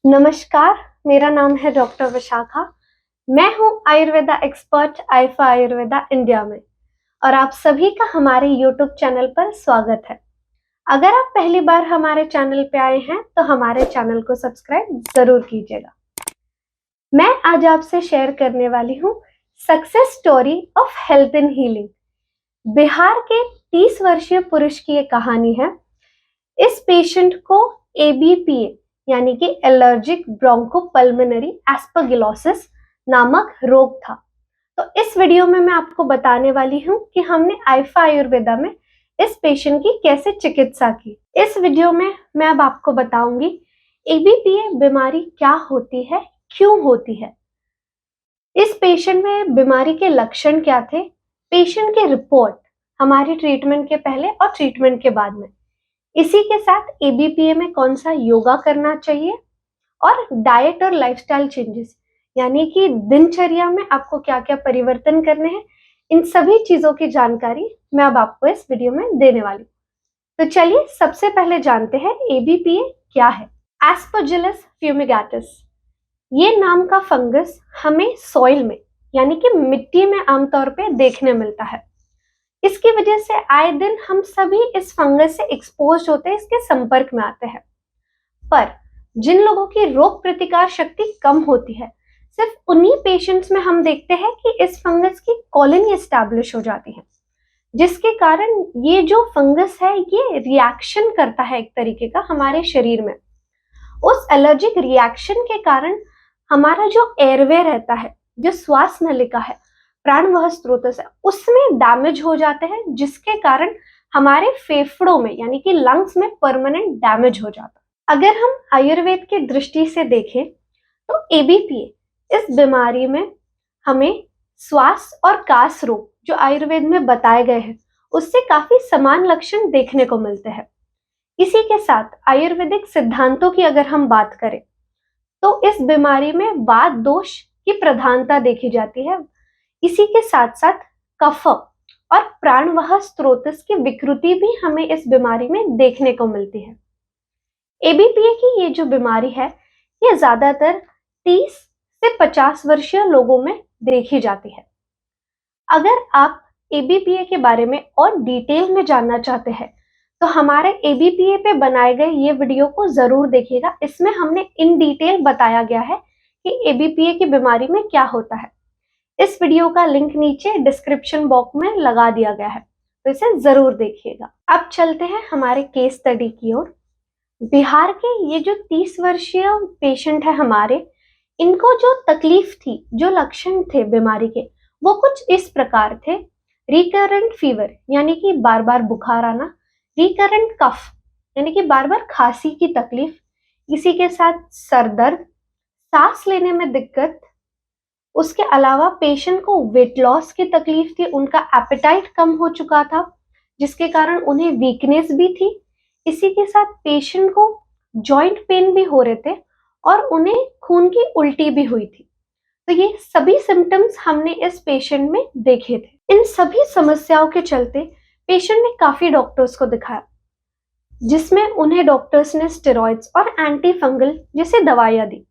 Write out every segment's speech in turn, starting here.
नमस्कार, मेरा नाम है डॉक्टर विशाखा। मैं हूँ Ayurveda expert IIFA Ayurveda India में और आप सभी का हमारे यूट्यूब चैनल पर स्वागत है। अगर आप पहली बार हमारे चैनल पे आए हैं तो हमारे चैनल को सब्सक्राइब जरूर कीजिएगा। मैं आज आपसे शेयर करने वाली हूँ success story of health in healing. Bihar के 30 वर्षीय पुरुष की ये कहानी है। इस पेशेंट को एबीपीए यानी कि एलर्जिक ब्रोंकोपल्मोनरी एस्परगिलोसिस नामक रोग था। तो इस वीडियो में मैं आपको बताने वाली हूँ कि हमने आइफा आयुर्वेदा में इस पेशेंट की कैसे चिकित्सा की। इस वीडियो में मैं अब आपको बताऊंगी एबीपीए बीमारी क्या होती है, क्यों होती है, इस पेशेंट में बीमारी के लक्षण क्या थे, पेशेंट की रिपोर्ट हमारी ट्रीटमेंट के पहले और ट्रीटमेंट के बाद में, इसी के साथ एबीपीए में कौन सा योगा करना चाहिए और डाइट और लाइफस्टाइल चेंजेस यानी कि दिनचर्या में आपको क्या क्या परिवर्तन करने हैं, इन सभी चीजों की जानकारी मैं अब आपको इस वीडियो में देने वाली हूँ। तो चलिए सबसे पहले जानते हैं एबीपीए क्या है। एस्परजिलस फ्यूमिगेटिस ये नाम का फंगस हमें सॉइल में यानी कि मिट्टी में आमतौर पे देखने मिलता है। इसकी वजह से आए दिन हम सभी इस फंगस से एक्सपोज होते हैं, इसके संपर्क में आते हैं। पर जिन लोगों की रोग प्रतिकार शक्ति कम होती है, सिर्फ उन्हीं पेशेंट्स में हम देखते हैं कि इस फंगस की कॉलोनी एस्टैब्लिश हो जाती है, जिसके कारण ये जो फंगस है ये रिएक्शन करता है एक तरीके का हमारे शरीर में। उस एलर्जिक रिएक्शन के कारण हमारा जो एयरवे रहता है, जो श्वास नलिका है, प्राणवाहक स्रोत से, उसमें डैमेज हो जाते हैं, जिसके कारण हमारे फेफड़ों में यानी कि लंग्स में परमानेंट डैमेज हो जाता है। अगर हम आयुर्वेद की दृष्टि से देखें तो एबीपीए इस बीमारी में हमें श्वास और कास रोग जो आयुर्वेद में बताए गए हैं उससे काफी समान लक्षण देखने को मिलते हैं। इसी के साथ आयुर्वेदिक सिद्धांतों की अगर हम बात करें तो इस बीमारी में वात दोष की प्रधानता देखी जाती है। इसी के साथ साथ कफ और प्राणवाह स्रोत की विकृति भी हमें इस बीमारी में देखने को मिलती है। एबीपीए की ये जो बीमारी है ये ज्यादातर 30 से 50 वर्षीय लोगों में देखी जाती है। अगर आप एबीपीए के बारे में और डिटेल में जानना चाहते हैं तो हमारे एबीपीए पे बनाए गए ये वीडियो को जरूर देखिएगा। इसमें हमने इन डिटेल बताया गया है कि एबीपीए की बीमारी में क्या होता है। इस वीडियो का लिंक नीचे डिस्क्रिप्शन बॉक्स में लगा दिया गया है, तो इसे जरूर देखिएगा। अब चलते हैं हमारे केस स्टडी की ओर। बिहार के ये जो 30 वर्षीय पेशेंट है हमारे, इनको जो तकलीफ थी, जो लक्षण थे बीमारी के, वो कुछ इस प्रकार थे। रिकरेंट फीवर यानी कि बार बार बुखार आना, रिकरेंट कफ यानी कि बार बार खांसी की तकलीफ, इसी के साथ सर दर्द, सांस लेने में दिक्कत, उसके अलावा पेशेंट को वेट लॉस की तकलीफ थी, उनका एपेटाइट कम हो चुका था जिसके कारण उन्हें वीकनेस भी थी। इसी के साथ पेशेंट को जॉइंट पेन भी हो रहे थे और उन्हें खून की उल्टी भी हुई थी। तो ये सभी सिम्टम्स हमने इस पेशेंट में देखे थे। इन सभी समस्याओं के चलते पेशेंट ने काफी डॉक्टर्स को दिखाया, जिसमें उन्हें डॉक्टर्स ने स्टेरॉइड्स और एंटी फंगल जैसे दवाइयां दी,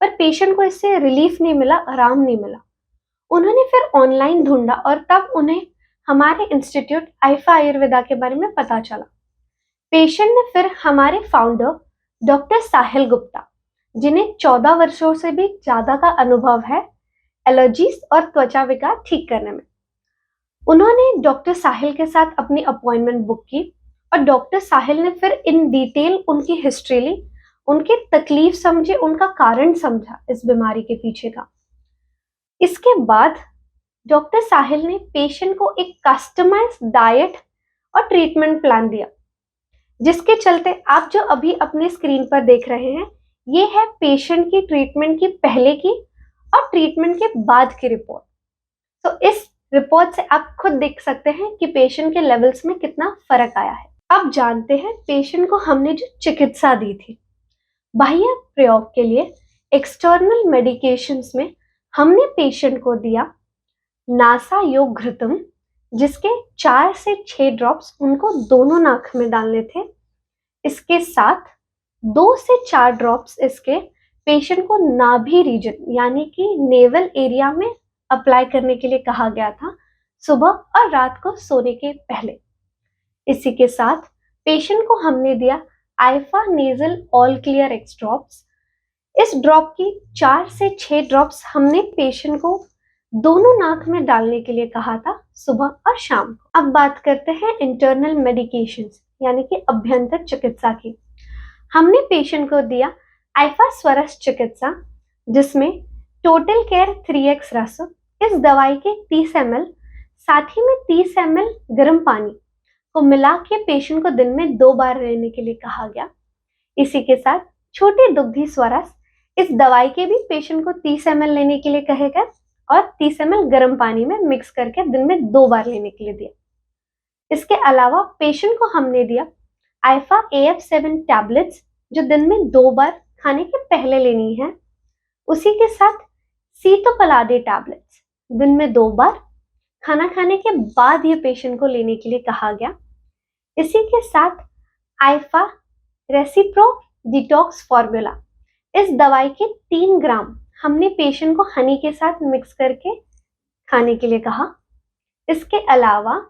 पर पेशेंट को इससे रिलीफ नहीं मिला, आराम नहीं मिला। उन्होंने फिर ऑनलाइन ढूंढा और तब उन्हें हमारे इंस्टीट्यूट आइफा आयुर्वेदा के बारे में पता चला। पेशेंट ने फिर हमारे फाउंडर डॉक्टर साहिल गुप्ता, जिन्हें 14 वर्षों से भी ज्यादा का अनुभव है एलर्जीज और त्वचा विकार ठीक करने में, उन्होंने डॉक्टर साहिल के साथ अपनी अपॉइंटमेंट बुक की और डॉक्टर साहिल ने फिर इन डिटेल उनकी हिस्ट्री ली, उनकी तकलीफ समझे, उनका कारण समझा इस बीमारी के पीछे का। इसके बाद डॉक्टर साहिल ने पेशेंट को एक कस्टमाइज्ड डाइट और ट्रीटमेंट प्लान दिया, जिसके चलते आप जो अभी अपने स्क्रीन पर देख रहे हैं ये है पेशेंट की ट्रीटमेंट की पहले की और ट्रीटमेंट के बाद की रिपोर्ट। तो इस रिपोर्ट से आप खुद देख सकते हैं कि पेशेंट के लेवल्स में कितना फर्क आया है। अब जानते हैं पेशेंट को हमने जो चिकित्सा दी थी। बाह्य प्रयोग के लिए एक्सटर्नल मेडिकेशंस में हमने पेशेंट को दिया नासा योग घृतम, जिसके 4 से 6 ड्रॉप्स उनको दोनों नाक में डालने थे। इसके साथ 2 से 4 ड्रॉप्स इसके पेशेंट को नाभि रीजन यानी कि नेवल एरिया में अप्लाई करने के लिए कहा गया था सुबह और रात को सोने के पहले। इसी के साथ पेशेंट को हमने दिया IIFA nasal all clear x drops. इस ड्रॉप की 4 से 6 ड्रॉप्स हमने पेशेंट को दोनों नाक में डालने के लिए कहा था सुबह और शाम को। अब बात करते हैं इंटरनल मेडिकेशंस यानी कि अभ्यंतर चिकित्सा की। हमने पेशेंट को दिया आइफा स्वरस चिकित्सा, जिसमें टोटल केयर 3x रस। इस दवाई के 30 ml साथ ही में 30 ml गर्म पानी को मिला के पेशेंट को दिन में 2 बार लेने के लिए कहा गया। इसी के साथ छोटे दुग्धी स्वरस, इस दवाई के भी पेशेंट को 30 ml लेने के लिए कहे गए और 30 ml गर्म पानी में मिक्स करके दिन में 2 बार लेने के लिए दिया। इसके अलावा पेशेंट को हमने दिया आइफा AF7 टैबलेट्स, जो दिन में 2 बार खाने के पहले लेनी है। उसी के साथ सीतोपलाडे टैबलेट्स दिन में 2 बार खाना खाने के बाद ये पेशेंट को लेने के लिए कहा गया। इसी के साथ आइफा रेसिप्रो डिटॉक्स फॉर्मूला, इस दवाई के 3 ग्राम हमने पेशेंट को हनी के साथ मिक्स करके खाने के लिए कहा। इसके अलावा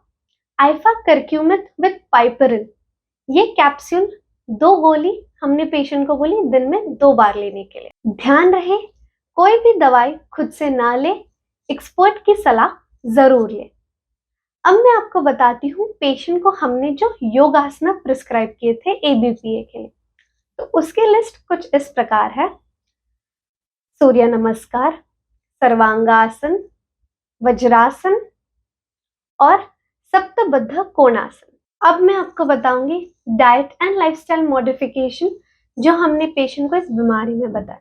आइफा करक्यूमिन विद पाइपरिन, ये कैप्सूल 2 गोली हमने पेशेंट को बोली दिन में 2 बार लेने के लिए। ध्यान रहे कोई भी दवाई खुद से ना ले, एक्सपर्ट की सलाह जरूर ले। अब मैं आपको बताती हूँ पेशेंट को हमने जो योगासना प्रिस्क्राइब किए थे ABPA के लिए, तो उसकी लिस्ट कुछ इस प्रकार है। सूर्य नमस्कार, सर्वांगासन, वज्रासन और सप्तबद्ध कोणासन। अब मैं आपको बताऊंगी डाइट एंड लाइफस्टाइल मॉडिफिकेशन जो हमने पेशेंट को इस बीमारी में बताया।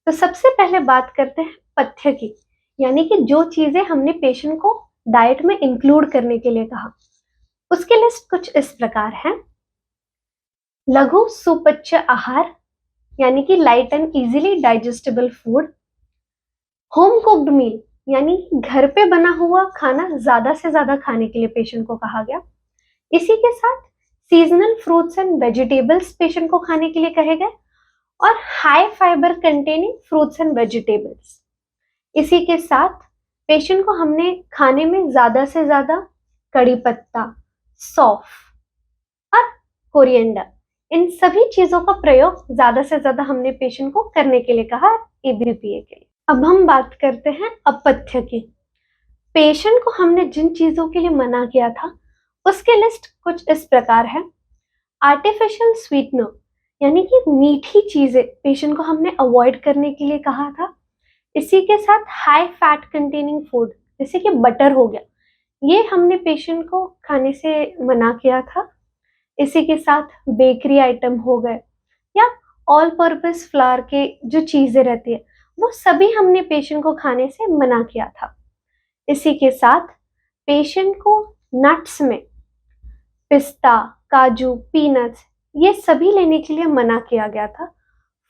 तो सबसे पहले बात करते हैं पथ्य की, यानी कि जो चीजें हमने पेशेंट को डाइट में इंक्लूड करने के लिए कहा। उसकी लिस्ट कुछ इस प्रकार है। लघु सुपच्य आहार यानी कि light and easily digestible food. Home cooked meal यानी घर पे बना हुआ खाना ज्यादा से ज्यादा खाने के लिए पेशेंट को कहा गया। इसी के साथ seasonal fruits and vegetables patient को खाने के लिए कहे गए और high fibre containing fruits and vegetables. इसी के साथ पेशेंट को हमने खाने में ज्यादा से ज्यादा कड़ी पत्ता, सौंफ और कोरिएंडर, इन सभी चीजों का प्रयोग ज्यादा से ज्यादा हमने पेशेंट को करने के लिए कहा ABPA के लिए। अब हम बात करते हैं अपथ्य की। पेशेंट को हमने जिन चीजों के लिए मना किया था उसकी लिस्ट कुछ इस प्रकार है। आर्टिफिशियल स्वीटनर यानी कि मीठी चीजें पेशेंट को हमने अवॉइड करने के लिए कहा था। इसी के साथ हाई फैट कंटेनिंग फूड जैसे कि बटर हो गया, ये हमने पेशेंट को खाने से मना किया था। इसी के साथ बेकरी आइटम हो गए या ऑल पर्पस फ्लावर के जो चीजें रहती है वो सभी हमने पेशेंट को खाने से मना किया था। इसी के साथ पेशेंट को नट्स में पिस्ता, काजू, पीनट्स ये सभी लेने के लिए मना किया गया था।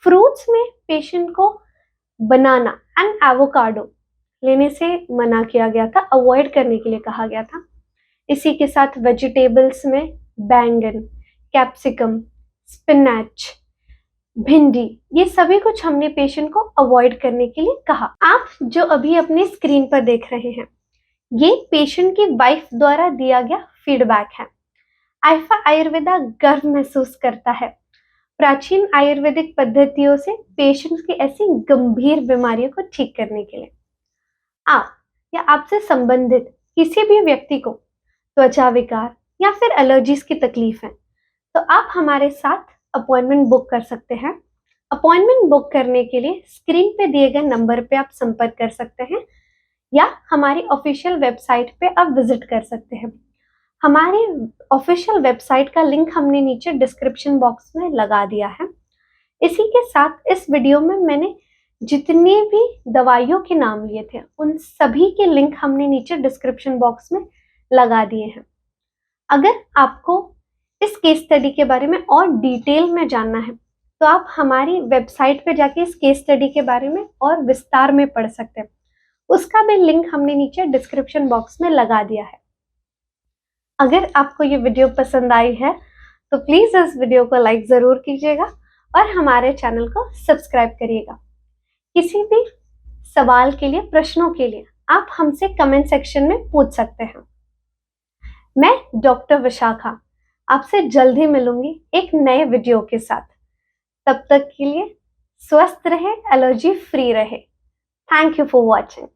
फ्रूट्स में पेशेंट को बनाना एंड एवोकाडो लेने से मना किया गया था, अवॉइड करने के लिए कहा गया था। इसी के साथ वेजिटेबल्स में बैंगन, कैप्सिकम, स्पिनच, भिंडी, ये सभी कुछ हमने पेशेंट को अवॉइड करने के लिए कहा। आप जो अभी अपने स्क्रीन पर देख रहे हैं ये पेशेंट की वाइफ द्वारा दिया गया फीडबैक है। आइफा आयुर्वेदा गर्व महसूस करता है प्राचीन आयुर्वेदिक पद्धतियों से पेशेंट्स की ऐसी गंभीर बीमारियों को ठीक करने के लिए। आप या आपसे संबंधित किसी भी व्यक्ति को त्वचा विकार या फिर एलर्जीज की तकलीफ है तो आप हमारे साथ अपॉइंटमेंट बुक कर सकते हैं। अपॉइंटमेंट बुक करने के लिए स्क्रीन पे दिए गए नंबर पे आप संपर्क कर सकते हैं या हमारी ऑफिशियल वेबसाइट पे आप विजिट कर सकते हैं। हमारी ऑफिशियल वेबसाइट का लिंक हमने नीचे डिस्क्रिप्शन बॉक्स में लगा दिया है। इसी के साथ इस वीडियो में मैंने जितने भी दवाइयों के नाम लिए थे उन सभी के लिंक हमने नीचे डिस्क्रिप्शन बॉक्स में लगा दिए हैं। अगर आपको इस केस स्टडी के बारे में और डिटेल में जानना है तो आप हमारी वेबसाइट पर जाके इस केस स्टडी के बारे में और विस्तार में पढ़ सकते हैं। उसका भी लिंक हमने नीचे डिस्क्रिप्शन बॉक्स में लगा दिया है। अगर आपको ये वीडियो पसंद आई है तो प्लीज इस वीडियो को लाइक जरूर कीजिएगा और हमारे चैनल को सब्सक्राइब करिएगा। किसी भी सवाल के लिए, प्रश्नों के लिए आप हमसे कमेंट सेक्शन में पूछ सकते हैं। मैं डॉक्टर विशाखा आपसे जल्द ही मिलूंगी एक नए वीडियो के साथ। तब तक के लिए स्वस्थ रहे, एलर्जी फ्री रहे। Thank you for watching.